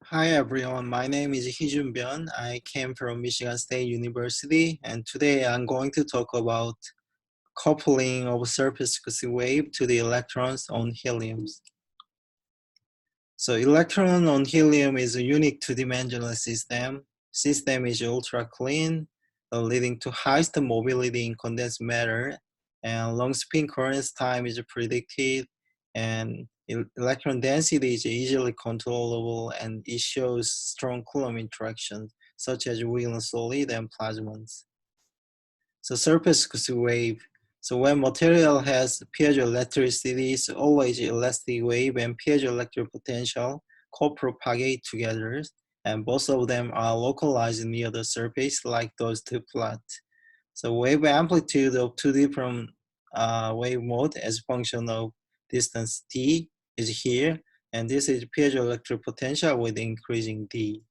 Hi everyone, my name is Heejun Byun. I came from Michigan State University, and today I'm going to talk about coupling of surface acoustic wave to the electrons on heliums. So electron on helium is a unique two-dimensional system. System is ultra clean, leading to highest mobility in condensed matter, and long spin coherence time is predicted, and electron density is easily controllable, and it shows strong Coulomb interactions, such as wheel solid and plasmons. So surface acoustic wave. So when material has piezoelectricity, it's always elastic wave and piezoelectric potential co-propagate together, and both of them are localized near the surface like those two plots. So wave amplitude of two different wave mode as function of distance d is here, and this is piezoelectric potential with increasing d.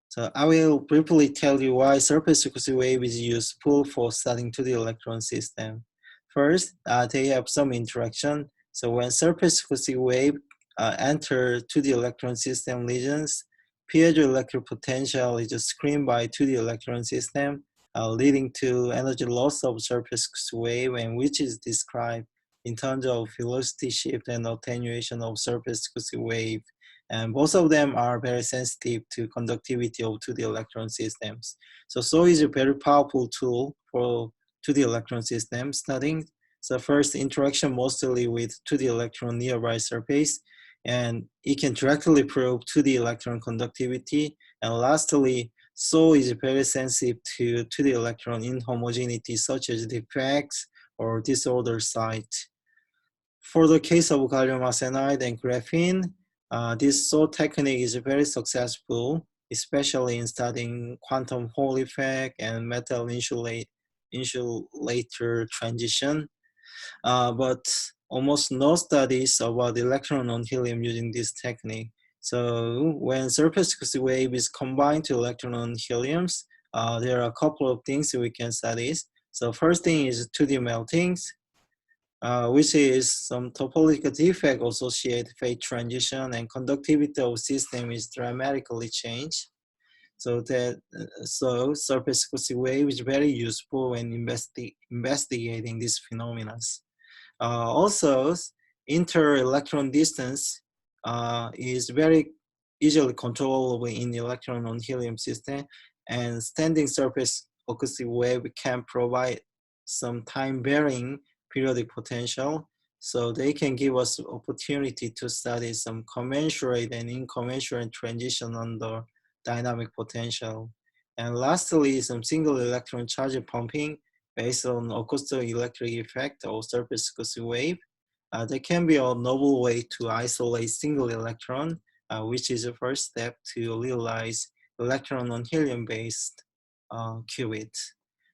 So I will briefly tell you why surface acoustic wave is useful for studying 2D electron system. First, they have some interaction. So when surface acoustic wave enter 2D electron system regions, piezoelectric potential is screened by 2D electron system, leading to energy loss of surface acoustic wave, and which is described in terms of velocity shift and attenuation of surface acoustic wave. And both of them are very sensitive to conductivity of 2D electron systems. So is a very powerful tool for 2D electron system studying. So first, interaction mostly with 2D electron nearby surface, and it can directly prove 2D electron conductivity. And lastly, so is very sensitive to 2D electron inhomogeneity, such as defects or disorder site. For the case of gallium arsenide and graphene, this SAW technique is very successful, especially in studying quantum Hall effect and metal insulator transition. But almost no studies about electron on helium using this technique. So when surface acoustic wave is combined to electron on heliums, there are a couple of things we can study. So first thing is 2D meltings, which is some topological defect associated phase transition, and conductivity of system is dramatically changed. So surface acoustic wave is very useful when investigating these phenomena. Also, inter-electron distance is very easily controllable in electron on helium system, and standing surface acoustic wave can provide some time-varying periodic potential, so they can give us opportunity to study some commensurate and incommensurate transition under dynamic potential. And lastly, some single electron charge pumping based on acoustic electric effect or surface acoustic wave. There can be a novel way to isolate single electron, which is the first step to realize electron on helium-based qubit.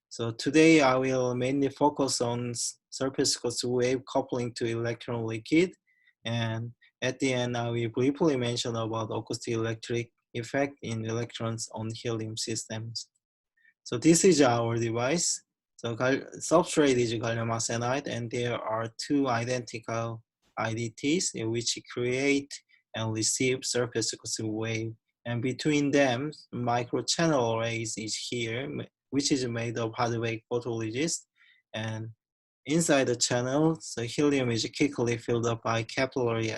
So today I will mainly focus on surface acoustic wave coupling to electron liquid, and at the end I will briefly mention about acoustic electric effect in electrons on helium systems. So this is our device. So substrate is gallium arsenide, and there are two identical IDTs which create and receive surface acoustic wave. And between them, microchannel arrays is here, which is made of hard-baked photoresist. And inside the channel, the helium is quickly filled up by capillary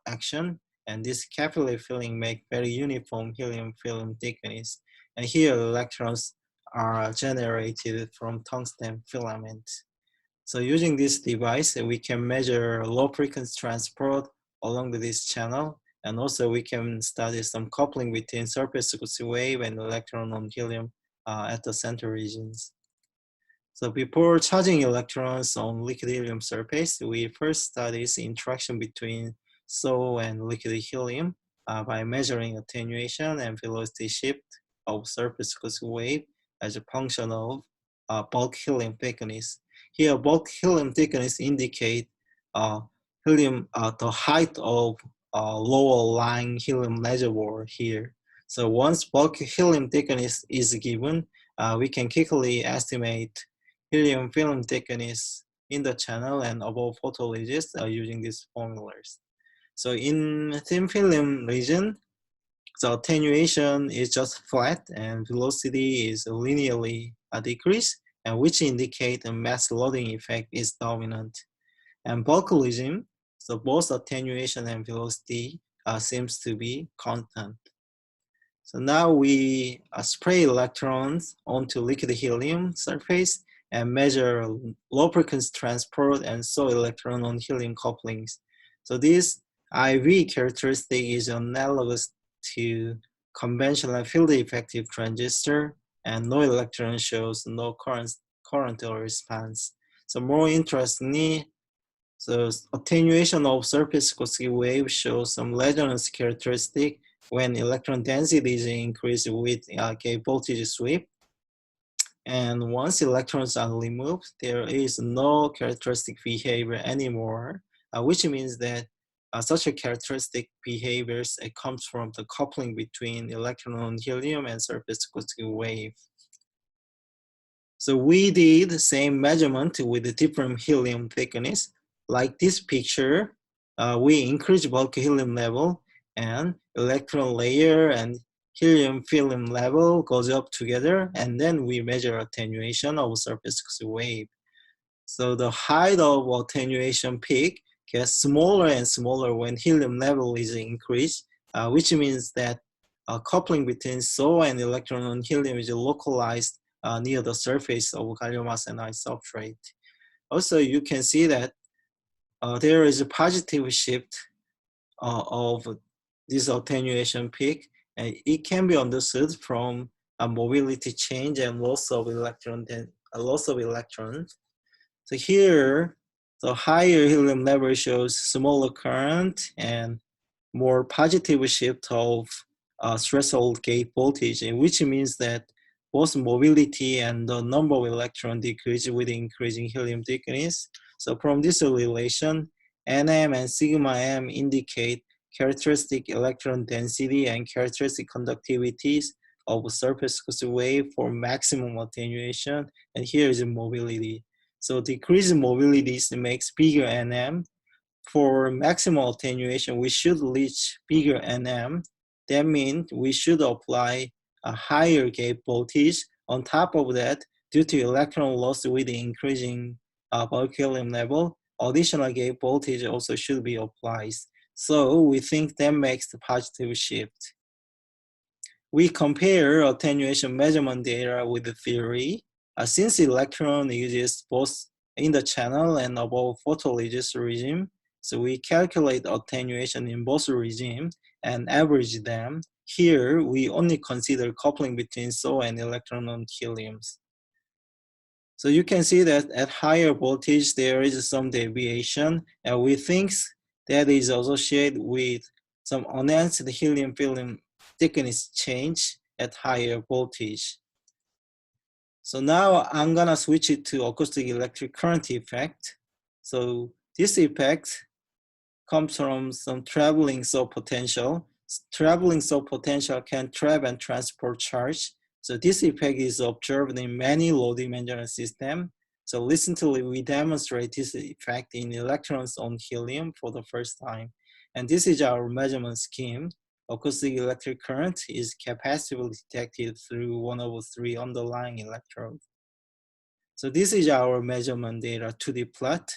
action. And this capillary filling make very uniform helium film thickness. And here electrons are generated from tungsten filament. So using this device, we can measure low frequency transport along this channel, and also we can study some coupling between surface acoustic wave and electron on helium at the center regions. So before charging electrons on liquid helium surface, we first study the interaction between SAW and liquid helium by measuring attenuation and velocity shift of surface acoustic wave as a function of bulk helium thickness. Here, bulk helium thickness indicate the height of lower lying helium reservoir here. So once bulk helium thickness is given, we can quickly estimate helium film thickness in the channel and above photoresist using these formulas. So in thin film region, the attenuation is just flat and velocity is linearly decreased, and which indicate a mass loading effect is dominant. And bulkalism, so both attenuation and velocity seems to be constant. So now we spray electrons onto liquid helium surface and measure low frequency transport and saw electron on helium couplings. So this IV characteristic is analogous to conventional field effective transistor, and no electron shows no current or response. So more interestingly, so attenuation of surface acoustic wave shows some resonance characteristic when electron density is increased with gate voltage sweep. And once electrons are removed, there is no characteristic behavior anymore, which means that such a characteristic behaviors comes from the coupling between electron on helium and surface acoustic wave. So we did the same measurement with a different helium thickness. Like this picture, we increase bulk helium level and electron layer and helium film level goes up together, and then we measure attenuation of surface wave. So the height of attenuation peak gets smaller and smaller when helium level is increased, which means that coupling between SAW and electron on helium is localized near the surface of gallium arsenide substrate. Also, you can see that there is a positive shift of this attenuation peak, and it can be understood from a mobility change and loss of electrons. So here, the higher helium level shows smaller current and more positive shift of threshold gate voltage, which means that both mobility and the number of electrons decrease with increasing helium thickness. So from this relation, Nm and sigma m indicate characteristic electron density and characteristic conductivities of surface wave for maximum attenuation, and here is mobility. So decreased mobility makes bigger Nm. For maximal attenuation, we should reach bigger Nm. That means we should apply a higher gate voltage. On top of that, due to electron loss with the increasing bulk helium level, additional gate voltage also should be applied. So we think that makes the positive shift. We compare attenuation measurement data with the theory. Since electron uses both in the channel and above photoresist regime, so we calculate attenuation in both regimes and average them. Here, we only consider coupling between SAW and electron on heliums. So you can see that at higher voltage, there is some deviation, and we think that is associated with some enhanced helium film thickness change at higher voltage. So now I'm gonna switch it to acoustic electric current effect. So this effect comes from some traveling SAW potential. Traveling SAW potential can trap and transport charge. So this effect is observed in many low-dimensional systems. So recently we demonstrate this effect in electrons on helium for the first time. And this is our measurement scheme. Acoustic electric current is capacitively detected through one of three underlying electrodes. So this is our measurement data 2D plot.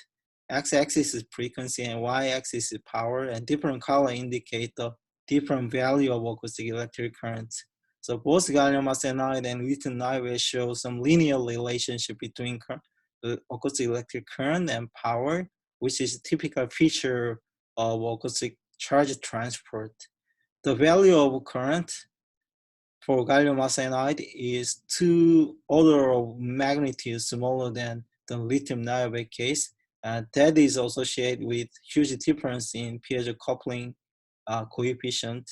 X-axis is frequency and Y-axis is power, and different color indicate the different value of acoustic electric current. So both gallium arsenide and lithium niobate show some linear relationship between acoustic electric current and power, which is a typical feature of acoustic charge transport. The value of current for gallium arsenide is 2 order of magnitude smaller than the lithium niobate case. That is associated with huge difference in piezo coupling coefficient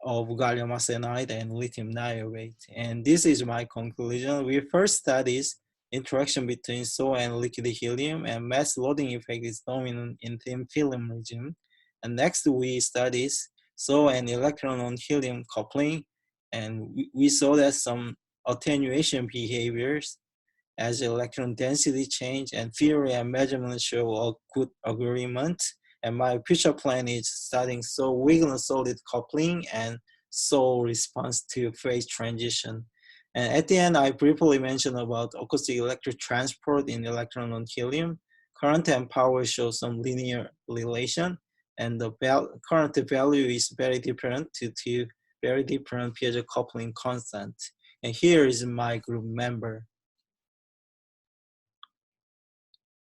of gallium arsenide and lithium niobate. And this is my conclusion. We first studied interaction between SAW and liquid helium, and mass loading effect is dominant in thin film regime. And next we studied SAW and electron on helium coupling, and we saw that some attenuation behaviors as electron density change and theory and measurement show a good agreement. And my future plan is studying weak and solid coupling and response to phase transition. And at the end, I briefly mentioned about acoustic electric transport in electron on helium. Current and power show some linear relation, and the current value is very different to very different piezo coupling constant. And here is my group member.